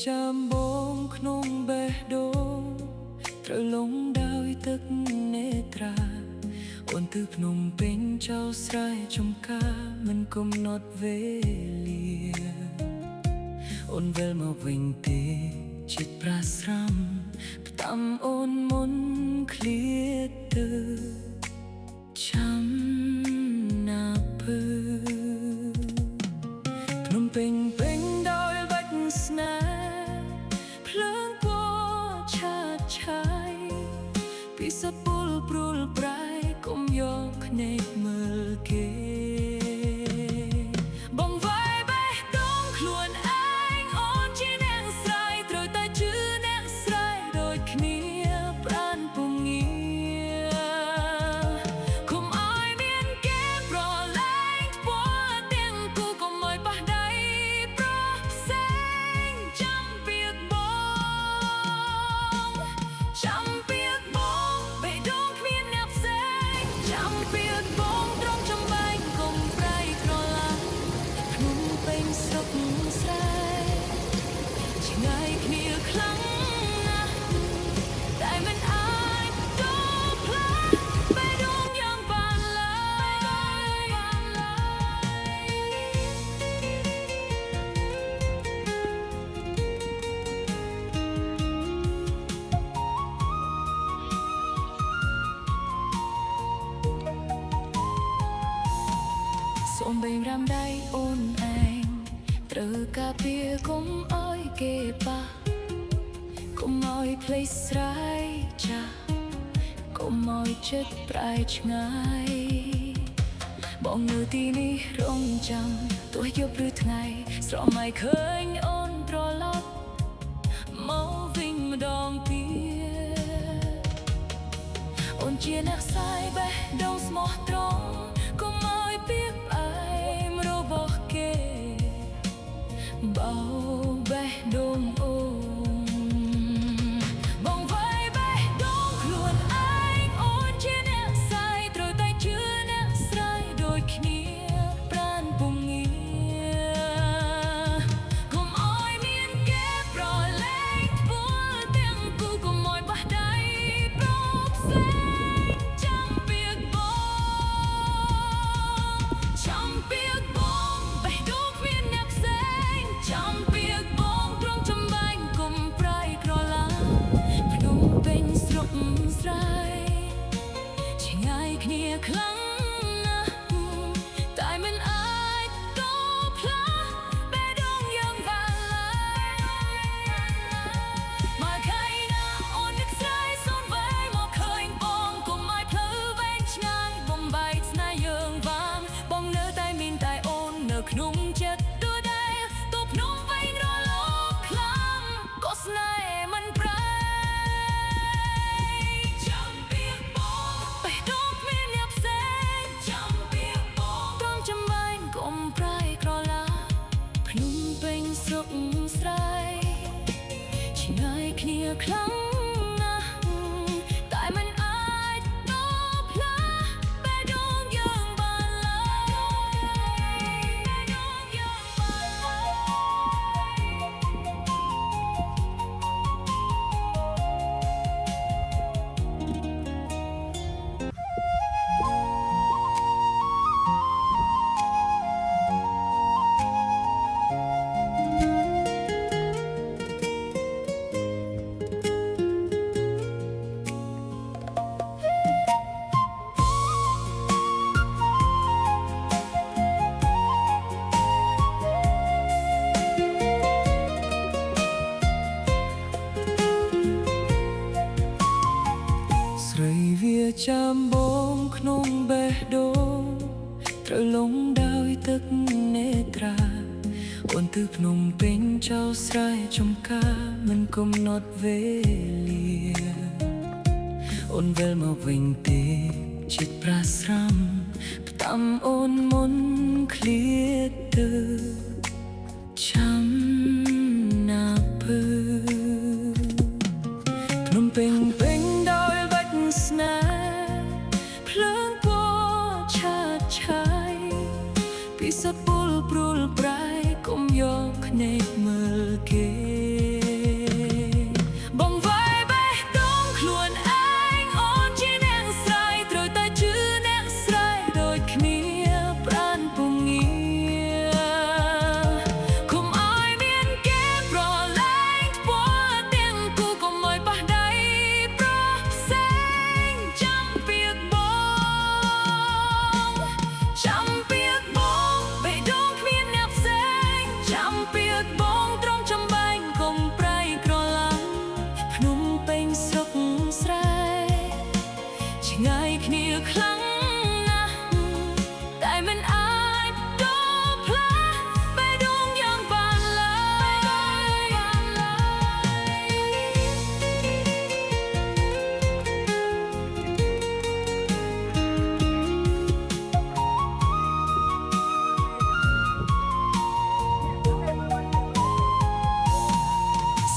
ចាំបងក្នុងបេះដូងត្រូវលងដោយទឹកនេត្រាអូនទិភ្នំពេញចៅស្រែចំការមិនកំណត់វេលាអូនវិលមកវិញទេចិត្តប្រាស្រ័មផ្ដាំអូនមុនឃ្លាតទៅចាំណាពើភ្នំពេញពេញដោយបាច់ស្នេហ៍ភ្លើងពណ៌ឆាតឆាយពិសុទ្ធពុលព្រួលប្រែកុំយកភ្នែកមើលគេបងវាយបេះដូងខ្លួនឯងអូនជាអ្នកស្រ័យត្រូវតែជឿអ្នកស្រ័យដូចគ្នាប្រានពុំងាគុំឲ្យមានគេប្រឡែងពណ៌ទាំងគូកុំឲ្យប៉ះដៃប្រផ្សេងចាំពាក្យបងចាំពាក្យបងបេះដូងគ្មានអ្នកផ្សេងចាំពាក្យបងត្រង់ចំបែងកុំប្រៃក្រឡាភ្នំពេញស្រុកស្រែឆ្ងាយគ្នាខ្លាំងណាស់តែមិនអាចតផ្លាស់បេះដូងយ៉ាងបានឡើយសូមបែងរំដៃអូនឯងត្រូវការពារកុំឲ្យគេប៉ះកុំឲ្យភ្លេចស្រ័យចាស់កុំឲ្យចិត្តប្រែឆ្ងាយបងនៅទីនេះរងចាំទោះយប់ឬថ្ងៃស្រមៃឃើញអូនត្រឡប់មកវិញម្ដងទៀតអូនជាអ្នកខ្សែបេះដូងស្មោះត្រង់កុំឲ្យពាក្យផ្អែមរបស់គេបោបេះដូងអូនបងវាយបេះដូងខ្លួនឯងអូនជាអ្នកខ្សែត្រូវតែជឿអ្នកស្រ័យដូចគ្នាប្រានពុំងាកុំឲ្យមានគេប្រឡែងពួលទាំងគូកុំឲ្យបះដៃប្រផ្សេងចាំពាក្យបងចាំពាក្យបងបេះដូងគ្មានអ្នកផ្សេងចាំពាក្យបងត្រង់ចំបែងកុំប្រៃក្រឡាភ្នំពេញស្រុកស្រែឆ្ងាយគ្នាខ្លាំងណាស់តែមិនអាចតផ្លាស់បេះដូងយ៉ាងបានឡើយមកខៃណាអូននឹកស្រ័យសូនវែងមកឃើញបងកុំឲ្យផ្លូវវែងឆ្ងាយបំបែកស្នេហ៍យើងវាងបងនៅតែមានតែអូននៅក្នុងចិត្តដដែលទោះភ្នំវែងរលកខ្លាំងក៏ស្នេហ៍មិនប្រែចាំពាក្យបងបេះដូងគ្មានអ្នកផ្សេងចាំពាក្យបងត្រង់ចំបែងកុំប្រែក្រឡាភ្នំពេញស្រុកស្រែឆ្ងាយគ្នាខ្លាំងណាស់តែមិនអាចតផ្លាស់បេះដូងយ៉ាងបានឡើយបេះដូងយ៉ាងបានឡើស្រីវាចាំបងក្នុងបេះដូងត្រូវលងដោយទឹកនេត្រាអូនទិភ្នំពេញចៅស្រែចំការមិនកំណត់វេលាអូនវិលមកវិញទេចិត្តប្រាស្រ័មផ្ដាំអូនមុនឃ្លាតទៅចាំណាពើភ្នំពេញពេញដោយបាច់ស្នេហ៍ភ្លើងពណ៌ឆាតឆាយពិសុទ្ធពុលព្រួលប្រែកុំយកភ្នែកមើលគេ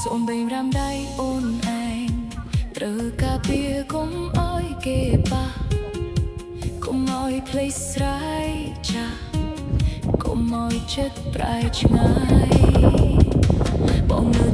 សូមបែងរំដៃអូនឯងត្រូវការពារកុំអោយគេប៉ះកុំអោយភ្លេចស្រ័យចាស់កុំអោយចិត្តប្រែឆ្ងាយបងនៅ